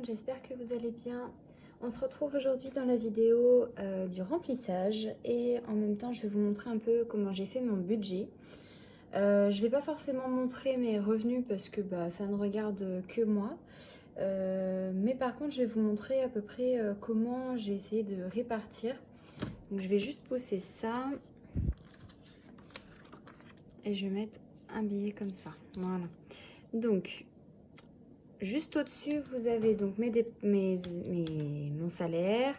monde, j'espère que vous allez bien. On se retrouve aujourd'hui dans la vidéo du remplissage et en même temps je vais vous montrer un peu comment j'ai fait mon budget. Je vais pas forcément montrer mes revenus parce que ça ne regarde que moi. Mais par contre je vais vous montrer à peu près comment j'ai essayé de répartir. Donc je vais juste pousser ça et je vais mettre un billet comme ça. Voilà. Donc juste au-dessus, vous avez donc mon salaire,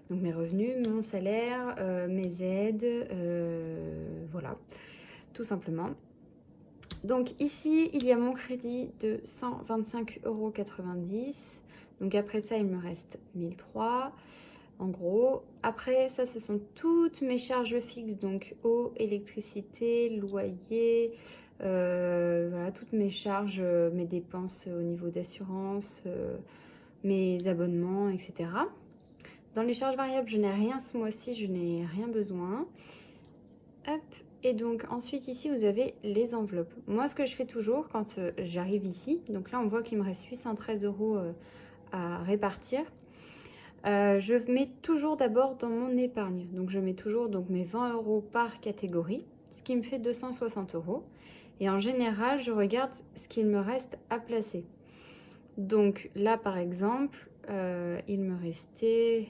donc mes revenus, mon salaire, mes aides, voilà, tout simplement. Donc ici, il y a mon crédit de 125,90 €. Donc après ça, il me reste 1003 en gros. Après ça, ce sont toutes mes charges fixes, donc eau, électricité, loyer, voilà, toutes mes charges, mes dépenses au niveau d'assurance, mes abonnements, etc. Dans les charges variables, je n'ai rien ce mois-ci, je n'ai rien besoin. Hop. Et donc ensuite ici, vous avez les enveloppes. Moi, ce que je fais toujours quand j'arrive ici, donc là, on voit qu'il me reste 813 € à répartir. Je mets toujours d'abord dans mon épargne. Donc je mets toujours mes 20 € par catégorie, ce qui me fait 260 €. Et en général, je regarde ce qu'il me reste à placer. Donc là, par exemple, il me restait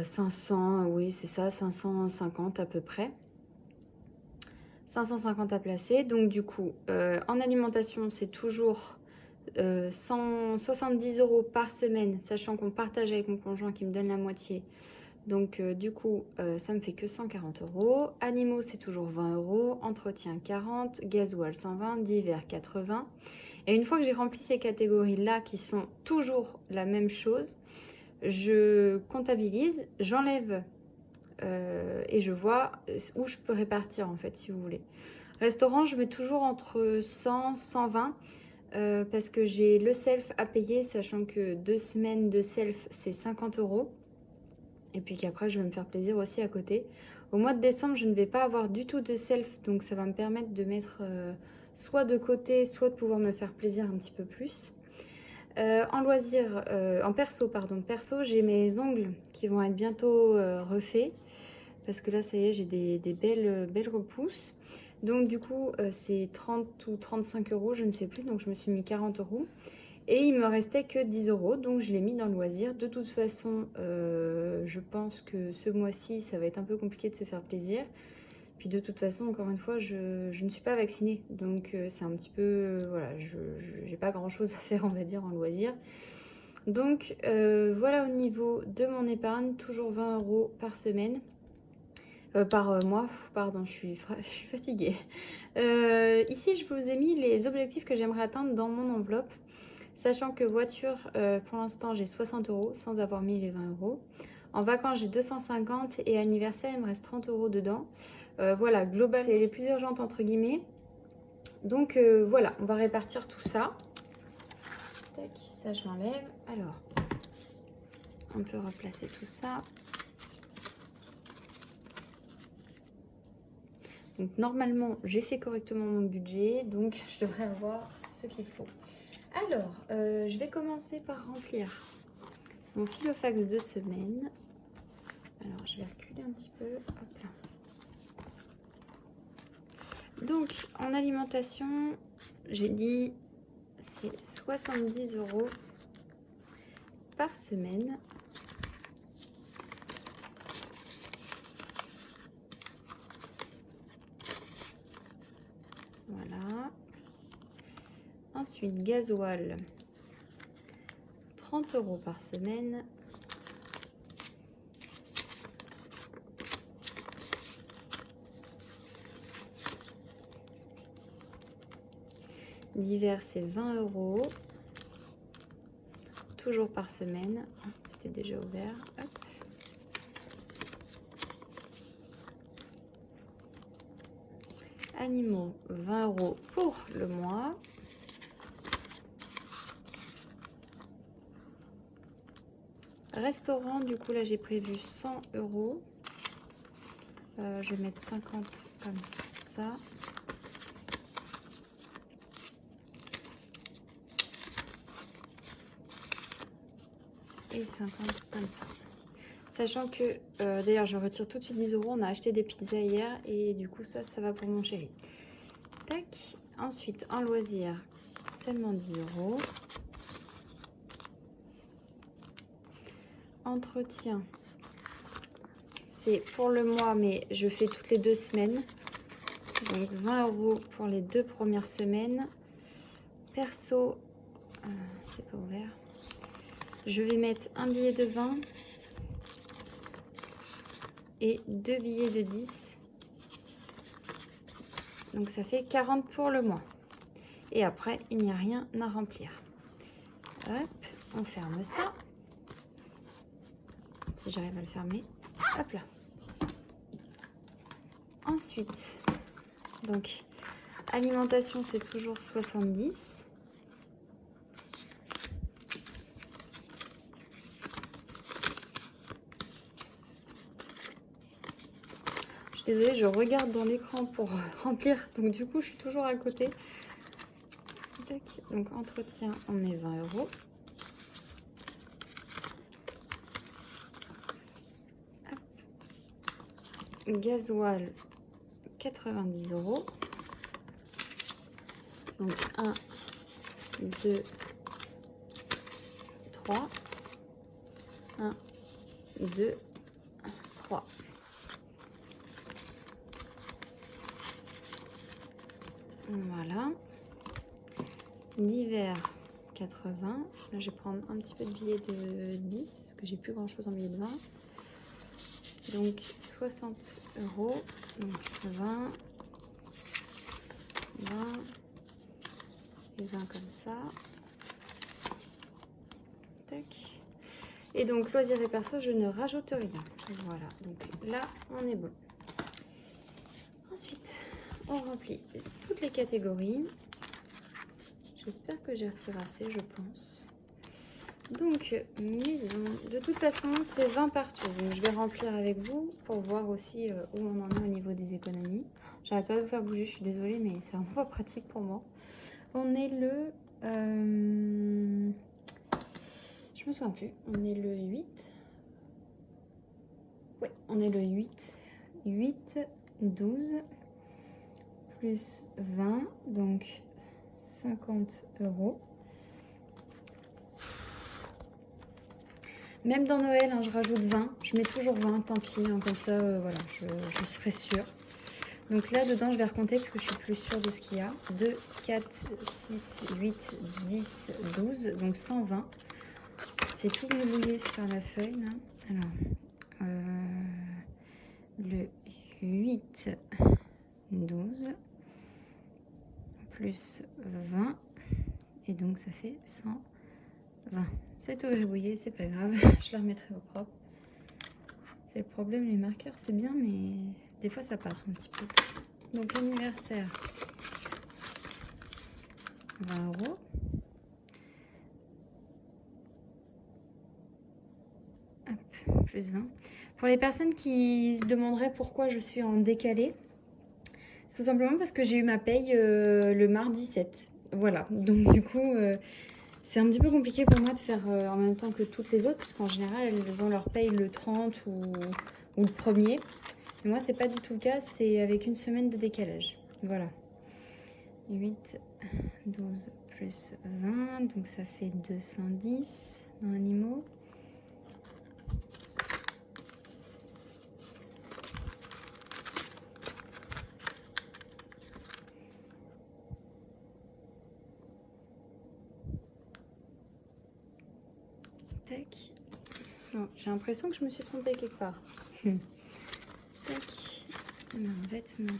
500, oui, c'est ça, 550 à peu près. 550 à placer. Donc du coup, en alimentation, c'est toujours 170 € par semaine, sachant qu'on partage avec mon conjoint qui me donne la moitié. Donc du coup, ça me fait que 140 €. Animaux, c'est toujours 20 €. Entretien, 40. Gasoil, 120. Divers, 80. Et une fois que j'ai rempli ces catégories-là, qui sont toujours la même chose, je comptabilise, j'enlève et je vois où je peux répartir, en fait, si vous voulez. Restaurant, je mets toujours entre 100 120 parce que j'ai le self à payer, sachant que 2 semaines de self, c'est 50 €. Et puis qu'après, je vais me faire plaisir aussi à côté. Au mois de décembre, je ne vais pas avoir du tout de self, donc ça va me permettre de mettre soit de côté, soit de pouvoir me faire plaisir un petit peu plus. En loisir, en perso, pardon, perso, j'ai mes ongles qui vont être bientôt refaits. Parce que là, ça y est, j'ai des belles repousses. Donc du coup, c'est 30 ou 35 €, je ne sais plus. Donc je me suis mis 40 €. Et il me restait que 10 €, donc je l'ai mis dans le loisir. De toute façon, je pense que ce mois-ci, ça va être un peu compliqué de se faire plaisir. Puis de toute façon, encore une fois, je ne suis pas vaccinée. Donc c'est un petit peu, voilà, je n'ai pas grand-chose à faire, on va dire, en loisir. Donc voilà au niveau de mon épargne, toujours 20 € par semaine. Par mois, pardon, je suis fatiguée. Ici, je vous ai mis les objectifs que j'aimerais atteindre dans mon enveloppe. Sachant que voiture, pour l'instant, j'ai 60 € sans avoir mis les 20 €. En vacances, j'ai 250 et anniversaire, il me reste 30 € dedans. Voilà, global, c'est les plus urgentes entre guillemets. Donc voilà, on va répartir tout ça. Tac, ça je l'enlève. Alors, on peut replacer tout ça. Donc normalement, j'ai fait correctement mon budget, donc je devrais avoir ce qu'il faut. Alors, je vais commencer par remplir mon filofax de semaine. Alors, je vais reculer un petit peu. Hop là. Donc, en alimentation, j'ai dit c'est 70 € par semaine. Voilà. Ensuite, gasoil, 30 € par semaine. Divers, c'est 20 €. Toujours par semaine. C'était déjà ouvert. Hop. Animaux, 20 € pour le mois. Restaurant, du coup là j'ai prévu 100 €. Je vais mettre 50 comme ça. 50 comme ça. Sachant que, d'ailleurs, je retire tout de suite 10 euros. On a acheté des pizzas hier et du coup, ça va pour mon chéri. Tac. Ensuite, en loisir, seulement 10 euros. Entretien, c'est pour le mois, mais je fais toutes les 2 semaines. Donc 20 euros pour les 2 premières semaines. Perso, c'est pas ouvert. Je vais mettre un billet de 20 et 2 billets de 10. Donc ça fait 40 pour le mois. Et après, il n'y a rien à remplir. Hop, on ferme ça. Si j'arrive à le fermer. Hop là. Ensuite, donc, alimentation, c'est toujours 70. Je suis désolée, je regarde dans l'écran pour remplir. Donc, du coup, je suis toujours à côté. Tac. Donc, entretien, on met 20 euros. Gasoil, 90 euros. Donc 1, 2, 3. 1, 2, 3. Voilà. Divers, 80. Là, je vais prendre un petit peu de billets de 10, parce que j'ai plus grand chose en billets de 20. Donc 60 euros. Donc 20. 20. Et 20 comme ça. Tac. Et donc, loisirs et perso, je ne rajoute rien. Voilà. Donc là, on est bon. Ensuite, on remplit toutes les catégories. J'espère que j'ai retiré assez, je pense. Donc, maison. De toute façon, c'est 20 partout. Donc, je vais remplir avec vous pour voir aussi où on en est au niveau des économies. J'arrête pas de vous faire bouger, je suis désolée, mais c'est vraiment pas pratique pour moi. On est le... je me souviens plus. On est le 8. Oui, on est le 8. 8, 12, plus 20, donc 50 euros. Même dans Noël, hein, je rajoute 20. Je mets toujours 20, tant pis. Hein, comme ça, voilà, je serai sûre. Donc là, dedans, je vais recompter parce que je suis plus sûre de ce qu'il y a. 2, 4, 6, 8, 10, 12. Donc 120. C'est tout gribouillé sur la feuille. Là. Alors, le 8, 12, plus 20. Et donc, ça fait 120. C'est tout gribouillé, c'est pas grave. Je la remettrai au propre. C'est le problème, les marqueurs, c'est bien, mais des fois, ça part un petit peu. Donc, l'anniversaire, 20 euros. Hop, plus 20. Pour les personnes qui se demanderaient pourquoi je suis en décalé, c'est tout simplement parce que j'ai eu ma paye le mardi 7. Voilà, donc du coup, c'est un petit peu compliqué pour moi de faire en même temps que toutes les autres, parce qu'en général, elles ont leur paye le 30 ou le 1er. Mais moi, c'est pas du tout le cas, c'est avec une semaine de décalage. Voilà. 8, 12 plus 20, donc ça fait 210 dans animaux. Tac. Bon, j'ai l'impression que je me suis trompée quelque part. Tac. Non, vêtements.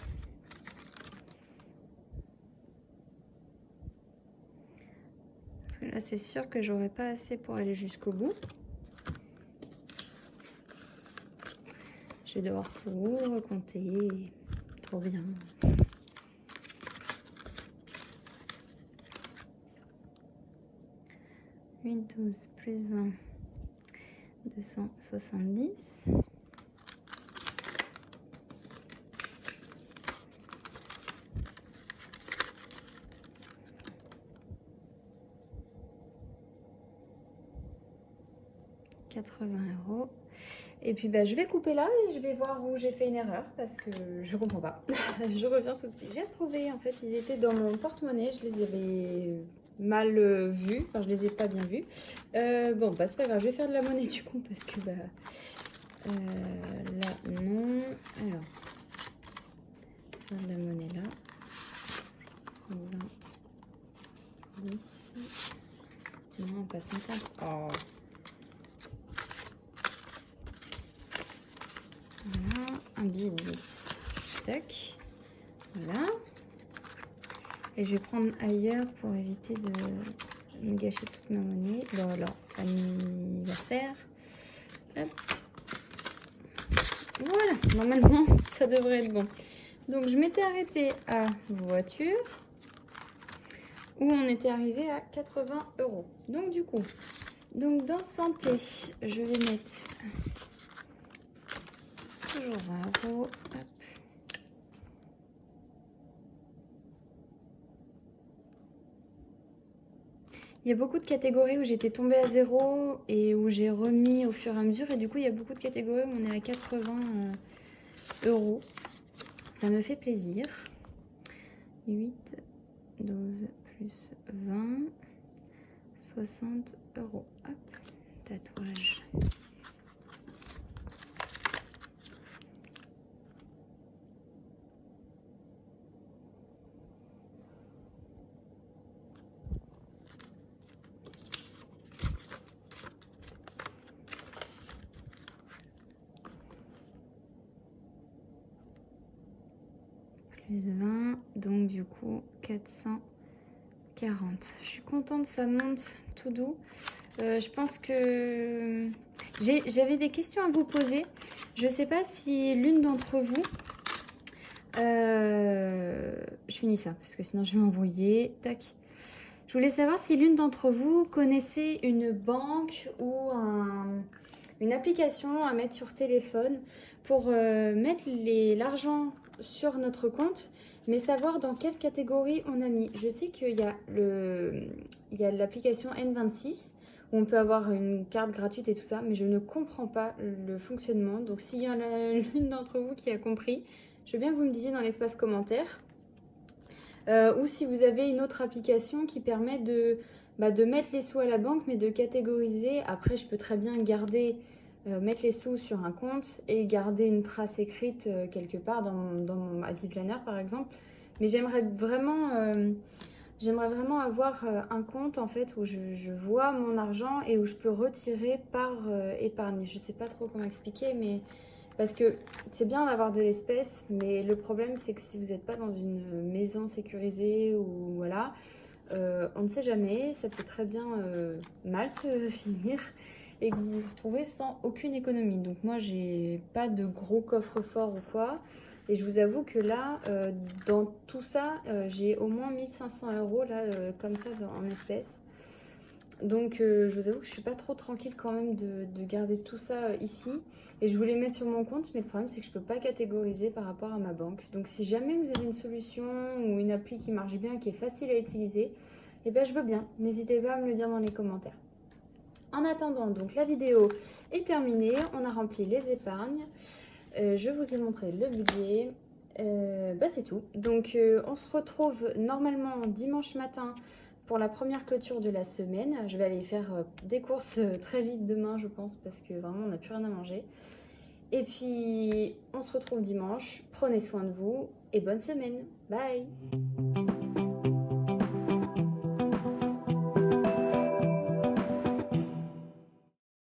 Parce que là, c'est sûr que j'aurai pas assez pour aller jusqu'au bout. Je vais devoir tout recompter. Trop bien. « 8, 12 plus 20, 270. » 80 €. Et puis bah, je vais couper là et je vais voir où j'ai fait une erreur parce que je comprends pas. Je reviens tout de suite. J'ai retrouvé, en fait, ils étaient dans mon porte-monnaie. Je les avais mal vus, enfin je les ai pas bien vus. Bon, bah c'est pas grave, je vais faire de la monnaie du coup parce que bah là non. Alors, faire de la monnaie là. 20, 10. Non, pas 50. Oh. Voilà, un billet de 10. Tac. Voilà. Et je vais prendre ailleurs pour éviter de me gâcher toute ma monnaie. Voilà, anniversaire. Hop. Voilà, normalement, ça devrait être bon. Donc, je m'étais arrêtée à voiture, où on était arrivé à 80 €. Donc, du coup, dans santé, je vais mettre toujours 20 €. Hop. Il y a beaucoup de catégories où j'étais tombée à 0 et où j'ai remis au fur et à mesure. Et du coup, il y a beaucoup de catégories où on est à 80 €. Ça me fait plaisir. 8, 12 plus 20, 60 €. Hop, tatouage. Plus 20, donc du coup 440. Je suis contente, ça monte tout doux. Je pense que j'avais des questions à vous poser. Je sais pas si l'une d'entre vous... je finis ça parce que sinon je vais m'embrouiller. Tac. Je voulais savoir si l'une d'entre vous connaissait une banque ou une application à mettre sur téléphone pour mettre l'argent sur notre compte, mais savoir dans quelle catégorie on a mis. Je sais qu'il y a l'application N26 où on peut avoir une carte gratuite et tout ça, mais je ne comprends pas le fonctionnement. Donc s'il y en a l'une d'entre vous qui a compris, je veux bien que vous me disiez dans l'espace commentaire. Ou si vous avez une autre application qui permet de mettre les sous à la banque, mais de catégoriser. Après, je peux très bien garder, mettre les sous sur un compte et garder une trace écrite quelque part dans mon Happy Planner, par exemple. Mais j'aimerais vraiment avoir un compte, en fait, où je vois mon argent et où je peux retirer par épargne. Je ne sais pas trop comment expliquer, mais... Parce que c'est bien d'avoir de l'espèce, mais le problème, c'est que si vous n'êtes pas dans une maison sécurisée ou voilà, on ne sait jamais, ça peut très bien mal se finir et que vous vous retrouvez sans aucune économie. Donc moi, j'ai pas de gros coffre-fort ou quoi. Et je vous avoue que là, dans tout ça, j'ai au moins 1500 € là, comme ça, en espèces. Donc je vous avoue que je suis pas trop tranquille quand même de garder tout ça ici. Et je voulais mettre sur mon compte, mais le problème c'est que je peux pas catégoriser par rapport à ma banque. Donc si jamais vous avez une solution ou une appli qui marche bien, qui est facile à utiliser, eh ben je veux bien. N'hésitez pas à me le dire dans les commentaires. En attendant, donc la vidéo est terminée. On a rempli les épargnes. Je vous ai montré le budget. C'est tout. Donc on se retrouve normalement dimanche matin pour la première clôture de la semaine. Je vais aller faire des courses très vite demain, je pense, parce que vraiment, on n'a plus rien à manger. Et puis, on se retrouve dimanche. Prenez soin de vous et bonne semaine. Bye!